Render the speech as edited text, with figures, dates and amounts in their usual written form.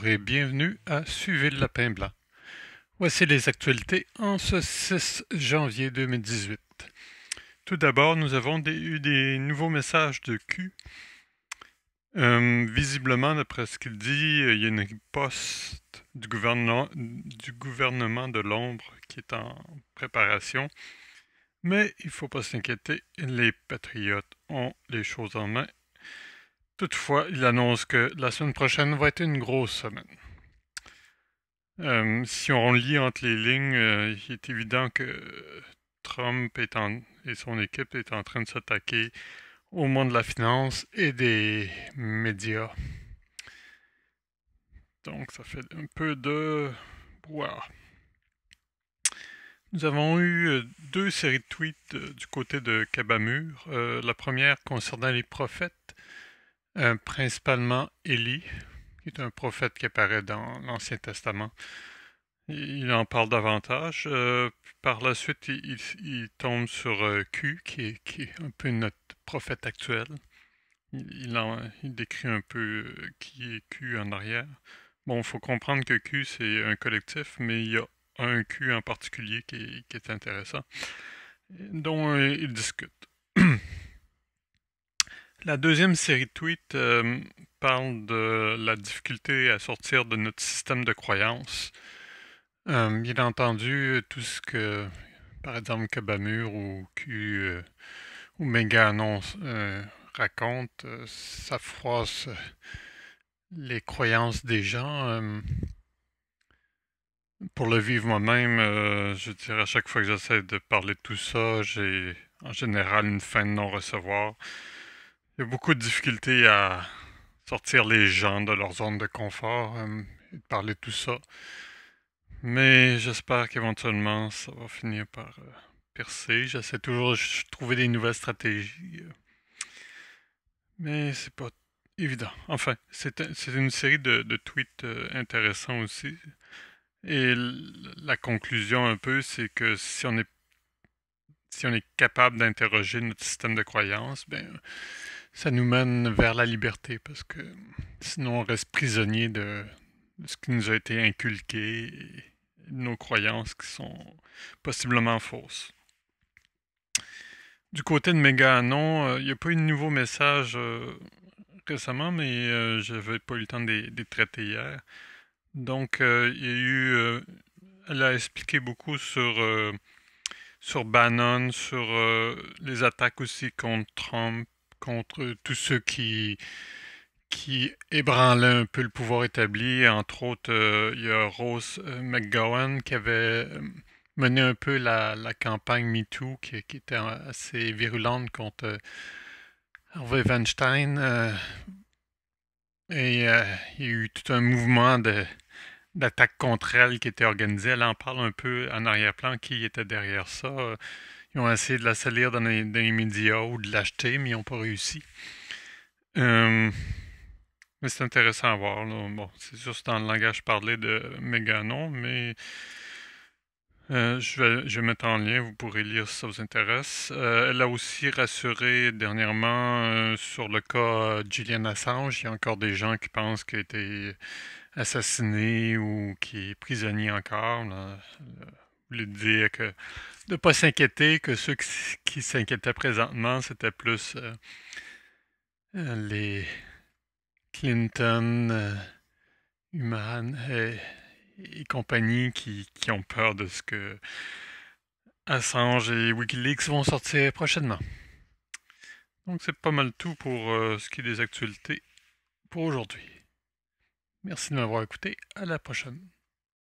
et bienvenue à Suivez le lapin blanc. Voici les actualités en ce 6 janvier 2018. Tout d'abord, nous avons eu des nouveaux messages de Q. Visiblement, d'après ce qu'il dit, il y a une riposte du gouvernement de l'ombre qui est en préparation. Mais il ne faut pas s'inquiéter, les patriotes ont les choses en main. Toutefois, il annonce que la semaine prochaine va être une grosse semaine. Si on lit entre les lignes, il est évident que Trump et son équipe est en train de s'attaquer au monde de la finance et des médias. Donc ça fait un peu de brouhaha. Nous avons eu deux séries de tweets du côté de Kabamur. La première concernant les prophètes, principalement Élie, qui est un prophète qui apparaît dans l'Ancien Testament. Il en parle davantage. Par la suite, il tombe sur Q, qui est un peu notre prophète actuel. Il décrit un peu qui est Q en arrière. Bon, il faut comprendre que Q, c'est un collectif, mais il y a un Q en particulier qui est intéressant, dont il discute. La deuxième série de tweets parle de la difficulté à sortir de notre système de croyances. Bien entendu, tout ce que, par exemple, Kabamur ou Q ou Mega annonce, raconte, ça froisse les croyances des gens. Pour le vivre moi-même, je dirais à chaque fois que j'essaie de parler de tout ça, j'ai en général une fin de non-recevoir. Il y a beaucoup de difficultés à sortir les gens de leur zone de confort et de parler de tout ça. Mais j'espère qu'éventuellement, ça va finir par percer. J'essaie toujours de trouver des nouvelles stratégies. Mais c'est pas évident. Enfin, c'est une série de tweets intéressants aussi. Et la conclusion un peu, c'est que si on est capable d'interroger notre système de croyances, ben, ça nous mène vers la liberté, parce que sinon on reste prisonnier de ce qui nous a été inculqué et de nos croyances qui sont possiblement fausses. Du côté de Méga-Anon, il n'y a pas eu de nouveau message récemment, mais j'avais pas eu le temps de les traiter hier. Donc, il y a eu... elle a expliqué beaucoup sur Bannon, sur les attaques aussi contre Trump, contre tous ceux qui ébranlaient un peu le pouvoir établi. Entre autres, il y a Rose McGowan qui avait mené un peu la campagne MeToo qui était assez virulente contre Harvey Weinstein. Et il y a eu tout un mouvement d'attaque contre elle qui était organisée. Elle en parle un peu en arrière-plan, qui était derrière ça. Ils ont essayé de la salir dans les médias ou de l'acheter, mais ils n'ont pas réussi. Mais c'est intéressant à voir, là. Bon, c'est sûr c'est dans le langage parlé de Méganon, mais je vais mettre en lien, vous pourrez lire si ça vous intéresse. Elle a aussi rassuré dernièrement sur le cas Julian Assange. Il y a encore des gens qui pensent qu'il a été assassiné ou qui est prisonnier encore. Là. Vous voulez dire que de ne pas s'inquiéter, que ceux qui s'inquiétaient présentement, c'était plus les Clinton, Human et compagnie qui ont peur de ce que Assange et Wikileaks vont sortir prochainement. Donc c'est pas mal tout pour ce qui est des actualités pour aujourd'hui. Merci de m'avoir écouté. À la prochaine.